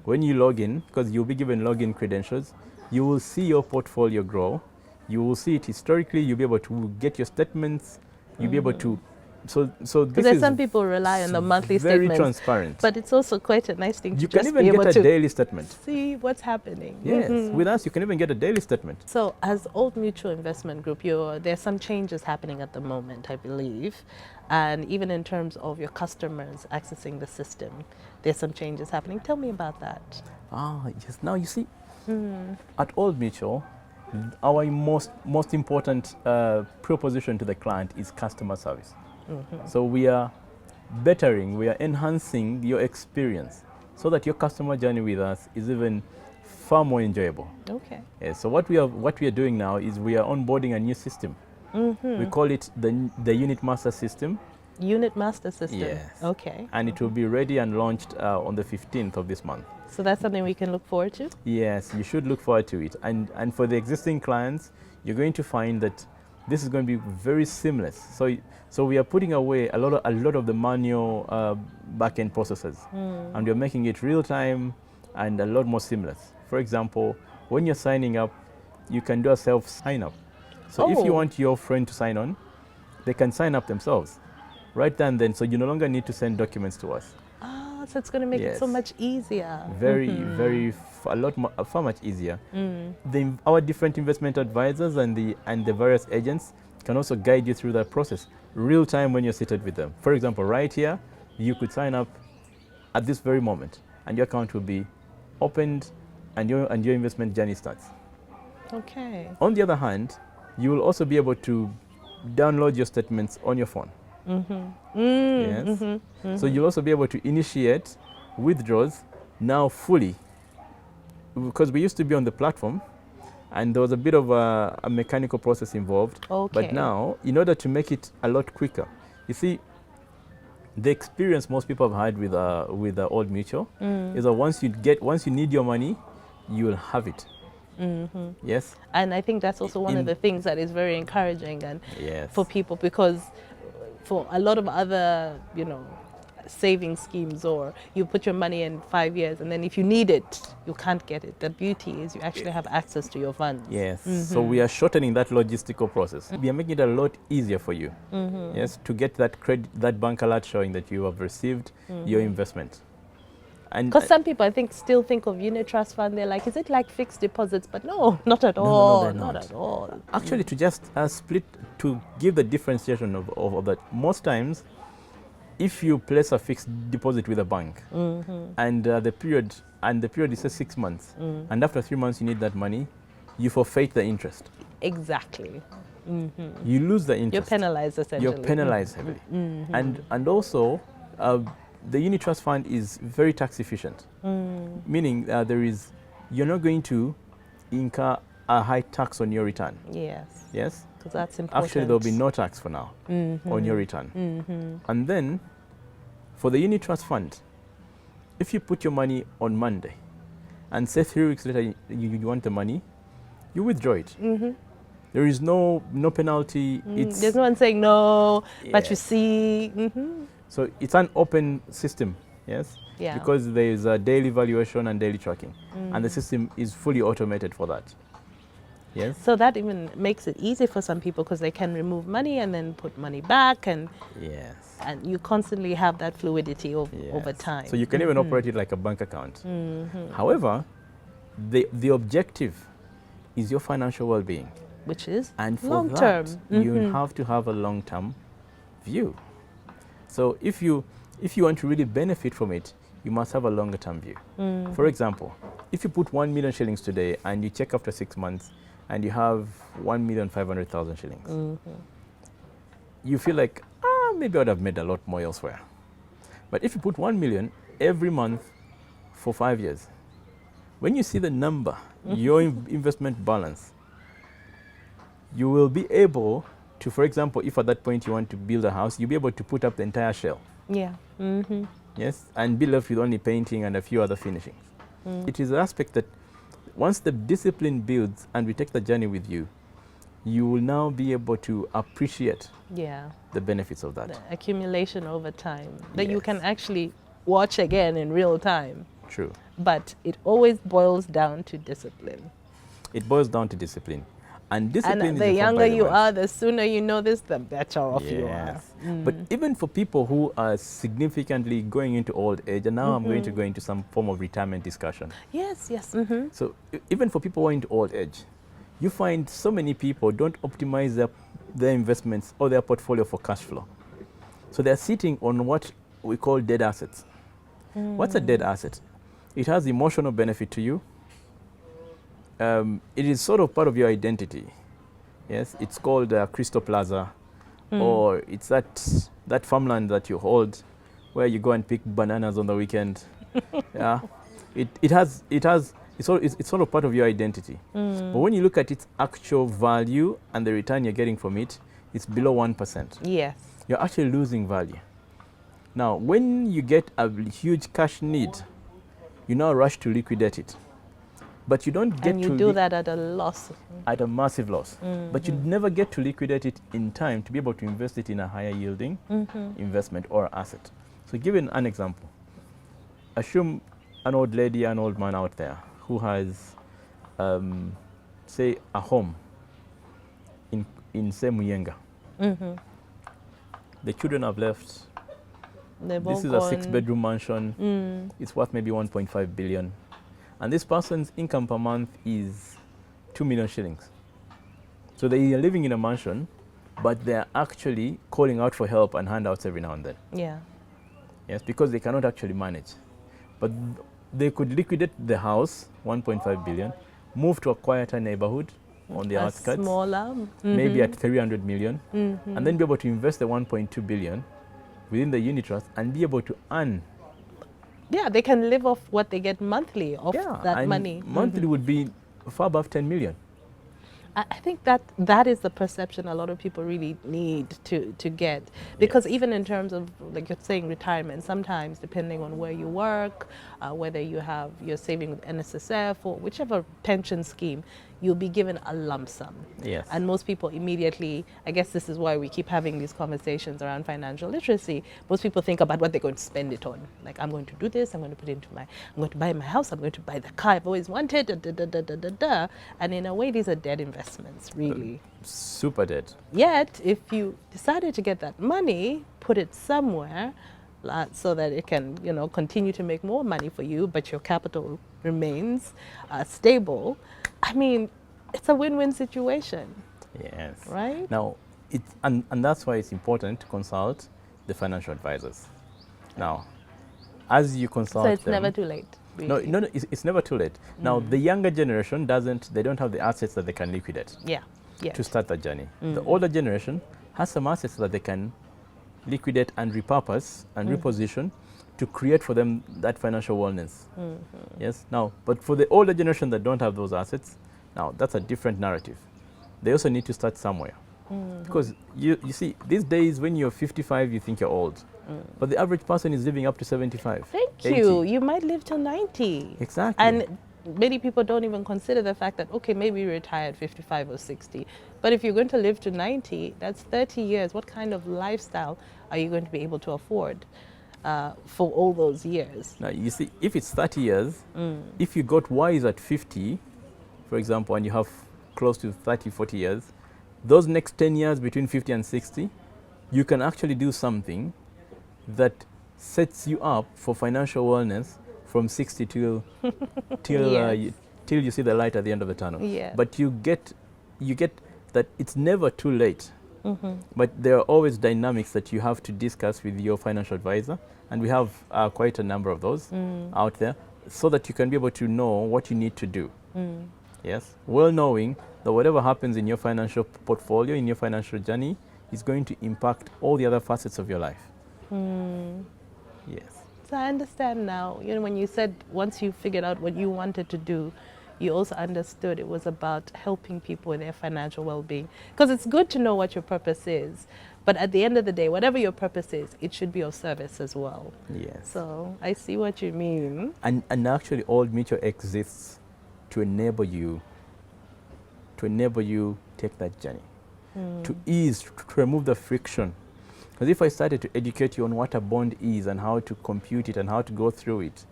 When you log in, because you'll be given login credentials, you will see your portfolio grow. You will see it historically. You'll be able to get your statements. You'll be able to. So this is some people rely on the monthly very statements. transparent. But it's also quite a nice thing to You can just be even able get a to daily statement. see what's happening. Yes, with us you can even get a daily statement. So as Old Mutual Investment Group, there's some changes happening at the moment, I believe. And even in terms of your customers accessing the system, there's some changes happening. Tell me about that. Yes. Now you see, at Old Mutual, our most important proposition to the client is customer service. So we are bettering, we are enhancing your experience so that your customer journey with us is even far more enjoyable. Okay. Yes, so what we are doing now is we are onboarding a new system. We call it the Unit Master System. Unit Master System. Yes. Okay. And it will be ready and launched on the 15th of this month. So that's something we can look forward to? Yes, you should look forward to it. And for the existing clients, you're going to find that this is going to be very seamless. So we are putting away a lot of the manual back-end processes, and we're making it real-time and a lot more seamless. For example, when you're signing up, you can do a self-sign-up. So if you want your friend to sign on, they can sign up themselves right then. So you no longer need to send documents to us. So it's going to make it so much easier. Far much easier. Our different investment advisors and the various agents can also guide you through that process real time when you're seated with them. For example, right here, you could sign up at this very moment, and your account will be opened, and your investment journey starts. Okay. On the other hand, you will also be able to download your statements on your phone. So you'll also be able to initiate withdrawals now fully, because we used to be on the platform and there was a bit of a mechanical process involved. But now, in order to make it a lot quicker, you see, the experience most people have had with Old Mutual is that once you need your money, you will have it. Yes. And I think that's also one of the things that is very encouraging and for people, because for a lot of other, saving schemes, or you put your money in 5 years and then if you need it, you can't get it. The beauty is you actually have access to your funds. Yes. So we are shortening that logistical process. We are making it a lot easier for you. Yes, to get that credit, that bank alert showing that you have received your investment. Because some people, I think, still think of unit trust fund. They're like, is it like fixed deposits? But no, not at all. No, not at all. Actually, to just split, to give the differentiation of that, most times, if you place a fixed deposit with a bank, and the period is 6 months, and after 3 months you need that money, you forfeit the interest. Exactly. You lose the interest. You're penalized essentially. You're penalized heavily. And also, the unit trust fund is very tax efficient, meaning you're not going to incur a high tax on your return. Yes. Yes? Because that's important. Actually, there'll be no tax for now on your return. And then, for the unit trust fund, if you put your money on Monday, and say 3 weeks later you want the money, you withdraw it. There is no penalty. There's no one saying no, but you see. So it's an open system, yes? Yeah. Because there is a daily valuation and daily tracking, and the system is fully automated for that. Yes. So that even makes it easy for some people, because they can remove money and then put money back, and and you constantly have that fluidity over time. So you can even operate it like a bank account. However, the objective is your financial well-being, which is and for long-term. that you have to have a long-term view. So if you want to really benefit from it, you must have a longer-term view. For example, if you put 1 million shillings today and you check after 6 months and you have 1,500,000 shillings. You feel like, maybe I would have made a lot more elsewhere. But if you put 1 million every month for 5 years, when you see the number, your investment balance, you will be able to, for example, if at that point you want to build a house, you'll be able to put up the entire shell. Yeah. Yes, and be left with only painting and a few other finishings. It is an aspect that once the discipline builds and we take the journey with you, you will now be able to appreciate the benefits of that. The accumulation over time that you Yes. can actually watch again in real time. True. But it always boils down to discipline. It boils down to discipline. And discipline And is the informed younger by the you mind. are, the sooner you know this, the better off you are. Yes. But even for people who are significantly going into old age, and now I'm going to go into some form of retirement discussion. Yes, yes. So even for people who are into old age, you find so many people don't optimize their investments or their portfolio for cash flow. So they're sitting on what we call dead assets. What's a dead asset? It has emotional benefit to you. It is sort of part of your identity. Yes, it's called Crystal Plaza, or it's that farmland that you hold, where you go and pick bananas on the weekend. Yeah, it's sort of part of your identity. But when you look at its actual value and the return you're getting from it, it's below 1%. Yes. You're actually losing value. Now, when you get a huge cash need, you now rush to liquidate it. But you don't get And you do that at a loss. at a massive loss. But you never get to liquidate it in time to be able to invest it in a higher yielding investment or asset. So give you an example. Assume an old lady, an old man out there who has, say, a home in say Muyenga. The children have left. This is a 6-bedroom mansion. It's worth maybe 1.5 billion. And this person's income per month is 2 million shillings. So they are living in a mansion, but they're actually calling out for help and handouts every now and then. Yeah. Yes, because they cannot actually manage. But they could liquidate the house, 1.5 billion, move to a quieter neighborhood on the outskirts, smaller. maybe at 300 million, and then be able to invest the 1.2 billion within the unit trust and be able to earn. Yeah, they can live off what they get monthly of that and money. Monthly would be far above 10 million. I think that is the perception a lot of people really need to get, because even in terms of, like you're saying, retirement, sometimes depending on where you work, whether you're saving with NSSF or whichever pension scheme, you'll be given a lump sum. Yes. And most people immediately, I guess this is why we keep having these conversations around financial literacy, most people think about what they're going to spend it on. Like, I'm going to do this, I'm going to put it into I'm going to buy my house, I'm going to buy the car I've always wanted, And in a way, these are dead investments, really. Super dead. Yet, if you decided to get that money, put it somewhere so that it can, continue to make more money for you, but your capital remains stable, I mean, it's a win-win situation. Yes. Right? Now, and that's why it's important to consult the financial advisors. Now, as you consult So it's them, never too late. Really. No, it's never too late. Now, the younger generation they don't have the assets that they can liquidate to start that journey. The older generation has some assets that they can liquidate and repurpose and reposition to create for them that financial wellness. Yes. Now, but for the older generation that don't have those assets, now that's a different narrative. They also need to start somewhere. Because you see, these days when you're 55, you think you're old. But the average person is living up to 75. Thank 80. you. You might live till 90. Exactly. And many people don't even consider the fact that, okay, maybe you retire at 55 or 60. But if you're going to live to 90, that's 30 years. What kind of lifestyle are you going to be able to afford for all those years? Now, you see, if it's 30 years, if you got wise at 50, for example, and you have close to 30, 40 years, those next 10 years between 50 and 60, you can actually do something that sets you up for financial wellness from 60 till you see the light at the end of the tunnel. Yeah. But you get that it's never too late. But there are always dynamics that you have to discuss with your financial advisor, and we have quite a number of those out there, so that you can be able to know what you need to do. Yes, well knowing that whatever happens in your financial portfolio, in your financial journey, is going to impact all the other facets of your life. Yes. So I understand now, when you said once you figured out what you wanted to do, you also understood it was about helping people in their financial well-being. Because it's good to know what your purpose is, but at the end of the day, whatever your purpose is, it should be of service as well. Yes. So I see what you mean. And actually, Old Mutual exists to enable you take that journey, to ease, to remove the friction. Because if I started to educate you on what a bond is and how to compute it and how to go through it,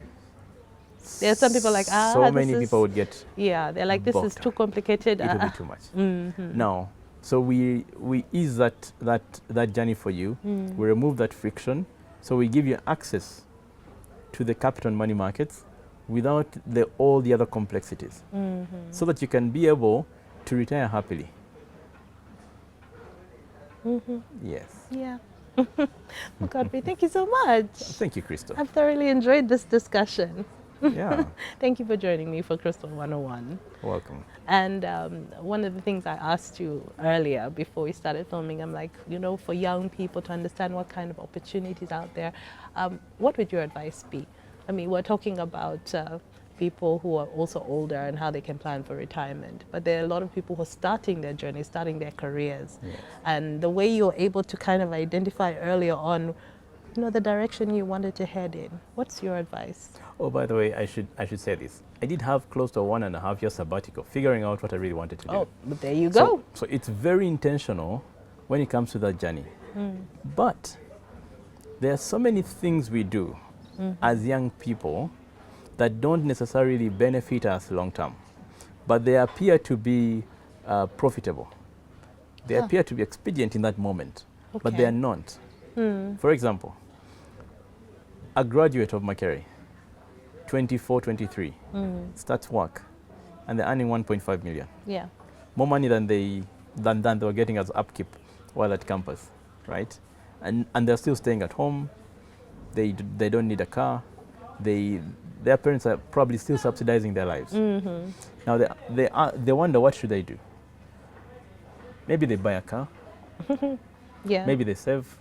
there are some people like, so many people would get they're like, this is too complicated. It would be too much. No. So we ease that journey for you. We remove that friction. So we give you access to the capital and money markets without all the other complexities, so that you can be able to retire happily. Yes. Yeah. Well, Godfrey, thank you so much. Thank you, Crystal. I've thoroughly enjoyed this discussion. Yeah. Thank you for joining me for Crystal 101. Welcome. And one of the things I asked you earlier before we started filming, I'm like, for young people to understand what kind of opportunities out there, what would your advice be? I mean, we're talking about people who are also older and how they can plan for retirement. But there are a lot of people who are starting their journey, starting their careers. Yes. And the way you're able to kind of identify earlier on, the direction you wanted to head in. What's your advice? Oh, by the way, I should say this. I did have close to 1.5 year sabbatical, figuring out what I really wanted to do. Oh, but there you go. So it's very intentional when it comes to that journey. But there are so many things we do as young people that don't necessarily benefit us long term, but they appear to be profitable. They appear to be expedient in that moment, but they are not. For example, a graduate of Makerere, 24, 23, starts work, and they're earning 1.5 million. Yeah. More money than they were getting as upkeep while at campus, right? And they're still staying at home. They don't need a car. Their parents are probably still subsidizing their lives. Now they wonder, what should they do? Maybe they buy a car. Yeah. Maybe they save.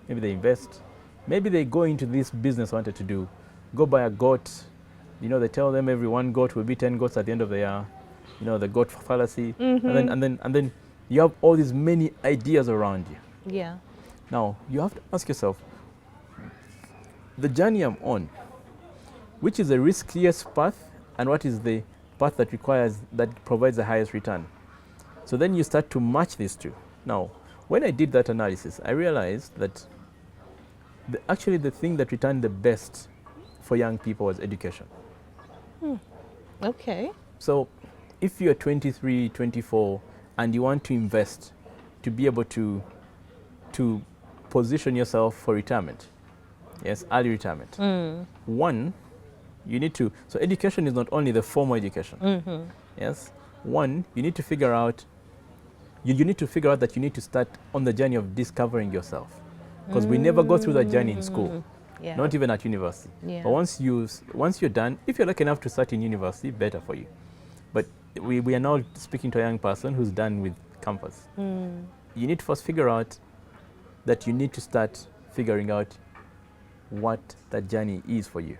Maybe they invest. Maybe they go into this business I wanted to do. Go buy a goat. They tell them every one goat will be 10 goats at the end of the year. The goat fallacy. And then you have all these many ideas around you. Yeah. Now you have to ask yourself, the journey I'm on, which is the riskiest path, and what is the path that provides the highest return? So then you start to match these two. Now, when I did that analysis, I realized that actually the thing that returned the best for young people was education. Okay. So if you're 23, 24, and you want to invest to be able to position yourself for retirement, yes, early retirement, one, you need to, so education is not only the formal education. Yes. One, you need to figure out, you need to figure out that you need to start on the journey of discovering yourself. Because we never go through that journey in school, not even at university. But once you're done, if you're lucky enough to start in university, better for you. But we are now speaking to a young person who's done with campus. You need to first figure out that you need to start figuring out what that journey is for you.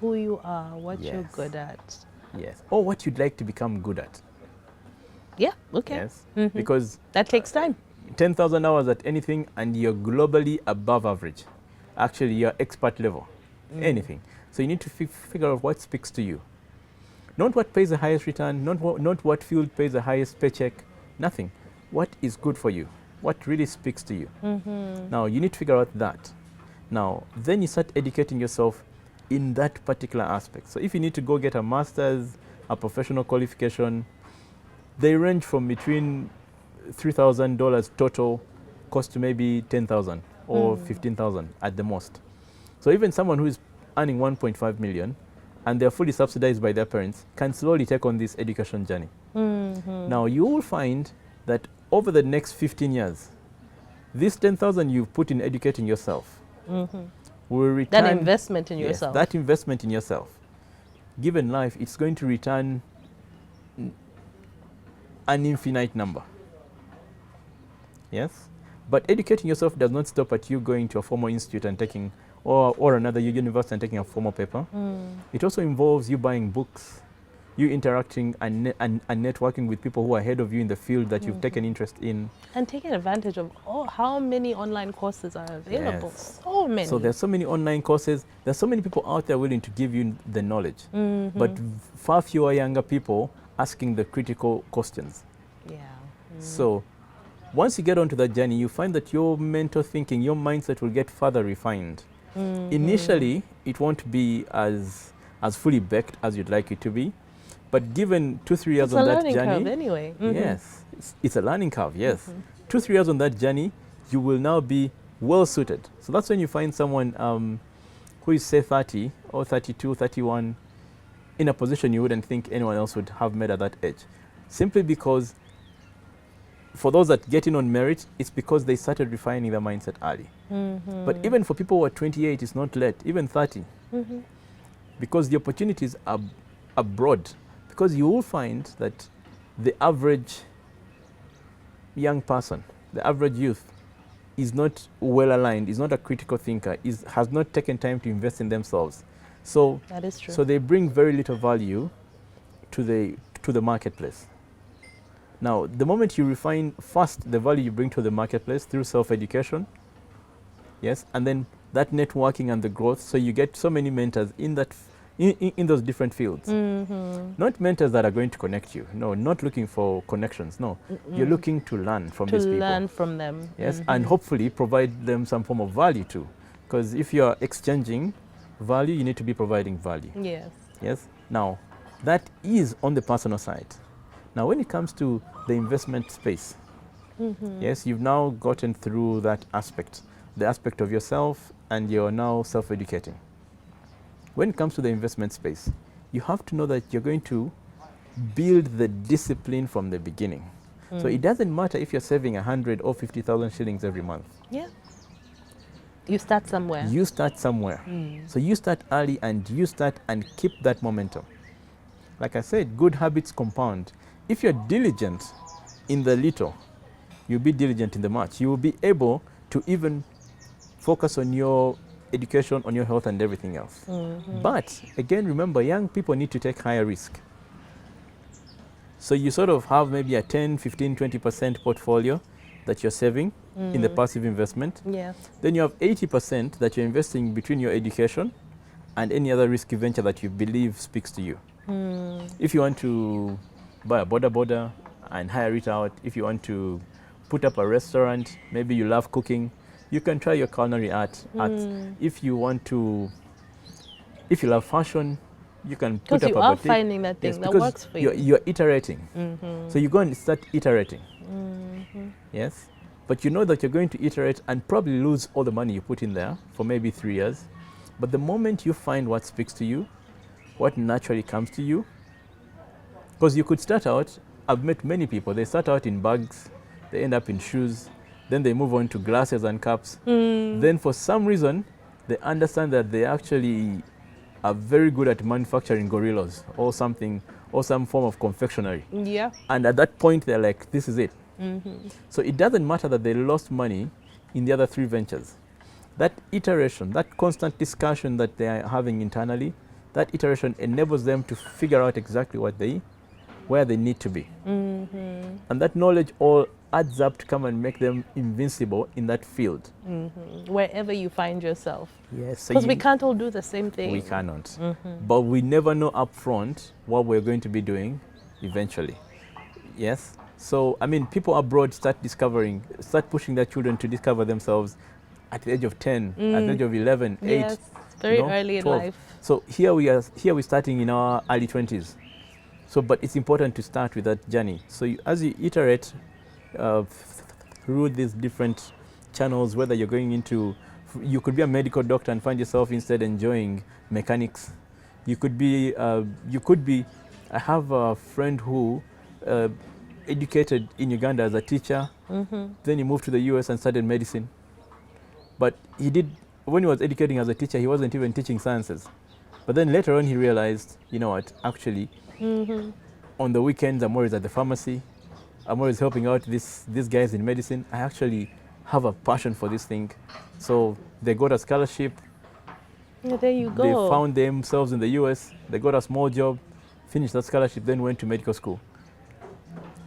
Who you are, what you're good at. Yes. Or what you'd like to become good at. Yeah, okay. Yes. Because that takes time. 10,000 hours at anything and you're globally above average. Actually, you're expert level. Anything. So you need to figure out what speaks to you. Not what pays the highest return, not what field pays the highest paycheck, nothing. What is good for you? What really speaks to you? Now, you need to figure out that. Now, then you start educating yourself in that particular aspect. So if you need to go get a master's, a professional qualification, they range from between $3,000 total cost to maybe 10,000 or 15,000 at the most. So even someone who is earning 1.5 million and they're fully subsidized by their parents can slowly take on this education journey. Now you will find that over the next 15 years, this 10,000 you've put in educating yourself will return. That investment in yourself. That investment in yourself. Given life, it's going to return an infinite number. Yes? But educating yourself does not stop at you going to a formal institute and taking, or another university and taking a formal paper. It also involves you buying books, you interacting and networking with people who are ahead of you in the field that you've taken interest in. And taking advantage of how many online courses are available. Yes. So many. So there's so many online courses. There's so many people out there willing to give you the knowledge. But far fewer younger people asking the critical questions. Yeah. So once you get onto that journey, you find that your mental thinking, your mindset will get further refined. Initially, it won't be as fully baked as you'd like it to be. But given 2-3 years on that journey, it's a learning curve anyway. Yes, it's a learning curve. Yes, 2-3 years on that journey, you will now be well suited. So that's when you find someone who is say 30 or 32, 31, in a position you wouldn't think anyone else would have made at that age, simply because for those that get in on merit, it's because they started refining their mindset early. But even for people who are 28, it's not late, even 30, because the opportunities are broad. Because you will find that the average young person, the average youth, is not well aligned, is not a critical thinker, has not taken time to invest in themselves. So that is true. So they bring very little value to the marketplace. Now, the moment you refine first the value you bring to the marketplace through self-education, yes, and then that networking and the growth, so you get so many mentors in that in those different fields. Not mentors that are going to connect you. No, not looking for connections. No, you're looking to learn from these people. To learn from them. Yes, and hopefully provide them some form of value too. Because if you're exchanging value, you need to be providing value. Yes. Yes. Now, that is on the personal side. Now, when it comes to the investment space, yes, you've now gotten through that aspect, the aspect of yourself, and you're now self-educating. When it comes to the investment space, you have to know that you're going to build the discipline from the beginning. So it doesn't matter if you're saving 100 or 50,000 shillings every month. Yeah. You start somewhere. You start somewhere. So you start early and you start and keep that momentum. Like I said, good habits compound. If you're diligent in the little, you'll be diligent in the much. You will be able to even focus on your education, on your health and everything else. But again, remember, young people need to take higher risk. So you sort of have maybe a 10, 15, 20% portfolio that you're saving in the passive investment. Yeah. Then you have 80% that you're investing between your education and any other risky venture that you believe speaks to you. If you want to buy a border and hire it out, if you want to put up a restaurant, maybe you love cooking, you can try your culinary arts. If you love fashion, you can put up a boutique. Because you are finding that thing that works for you. You're iterating. So you go and start iterating. Yes. But you know that you're going to iterate and probably lose all the money you put in there for maybe 3 years. But the moment you find what speaks to you, what naturally comes to you, because you could start out, I've met many people, they start out in bags, they end up in shoes, then they move on to glasses and cups. Then for some reason, they understand that they actually are very good at manufacturing gorillas or something, or some form of confectionery. Yeah. And at that point, they're like, this is it. So it doesn't matter that they lost money in the other 3 ventures. That iteration, that constant discussion that they are having internally, that iteration enables them to figure out exactly where they need to be. And that knowledge all adds up to come and make them invincible in that field. Wherever you find yourself. Yes. Because we can't all do the same thing. We cannot. But we never know upfront what we're going to be doing eventually. Yes. So, I mean, people abroad start pushing their children to discover themselves at the age of 10, at the age of 11, 8. Yes, very early 12. In life. So here we're starting in our early 20s. So, but it's important to start with that journey. So as you iterate through these different channels, whether you're going into, you could be a medical doctor and find yourself instead enjoying mechanics. You could be, I have a friend who educated in Uganda as a teacher, then he moved to the US and studied medicine. But when he was educating as a teacher, he wasn't even teaching sciences. But then later on he realized, you know what, actually, on the weekends I'm always at the pharmacy, I'm always helping out these guys in medicine. I actually have a passion for this thing. So they got a scholarship. Yeah, there you go. They found themselves in the US. They got a small job, finished that scholarship, then went to medical school.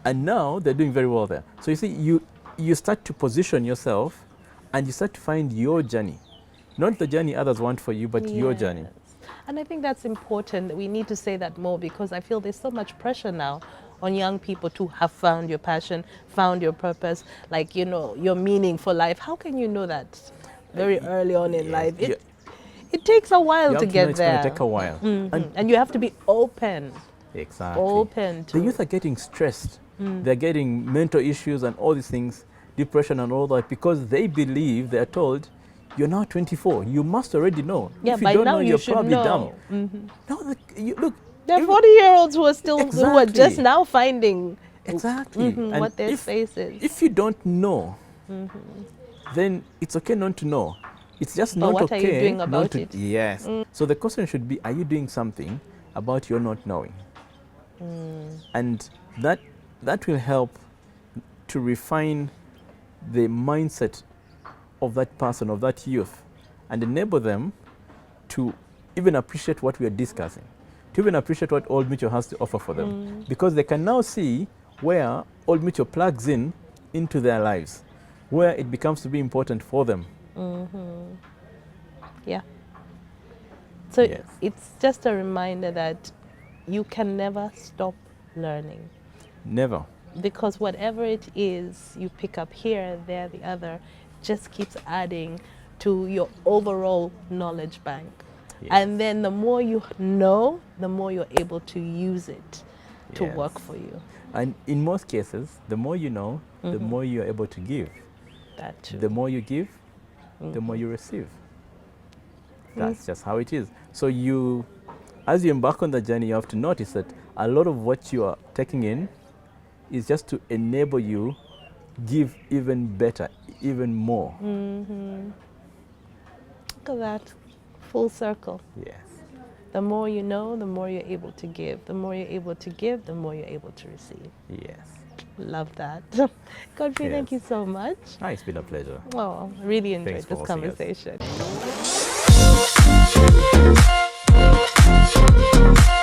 And now they're doing very well there. So you see, you start to position yourself and you start to find your journey. Not the journey others want for you, but your journey. Yes. And I think that's important. We need to say that more because I feel there's so much pressure now on young people to have found your passion, found your purpose, like, you know, your meaning for life. How can you know that very early on in life? It takes a while to get there. It's going to take a while. And you have to be open. Exactly. Open to the youth are getting stressed. They're getting mental issues and all these things, depression and all that, because they believe, they're told, you're now 24. You must already know. Yeah, if you by don't now know, you you're should probably know. dumb. No, look. There are 40-year-olds who are still who are just Exactly. now finding Exactly. And what their space is. if you don't know, then it's okay not to know. It's just But not what okay. are you doing not about to, it? Yes. So the question should be, are you doing something about your not knowing? And that will help to refine the mindset of that person, of that youth, and enable them to even appreciate what we are discussing, to even appreciate what Old Mutual has to offer for them. Because they can now see where Old Mutual plugs in into their lives, where it becomes to be important for them. Yeah. So Yes. it's just a reminder that you can never stop learning. Never. Because whatever it is you pick up here, there, the other, just keeps adding to your overall knowledge bank. Yes. And then the more you know, the more you're able to use it to Yes. work for you. And in most cases, the more you know, the more you're able to give. That too. The more you give, the more you receive. That's just how it is. So as you embark on the journey, you have to notice that a lot of what you are taking in is just to enable you give even better, even more. Look at that. Full circle. Yes. The more you know, the more you're able to give. The more you're able to give, the more you're able to receive. Yes. Love that. Godfrey, thank you Yes. so much. It's been a pleasure. Oh, I really enjoyed Thanks for this hosting us. conversation.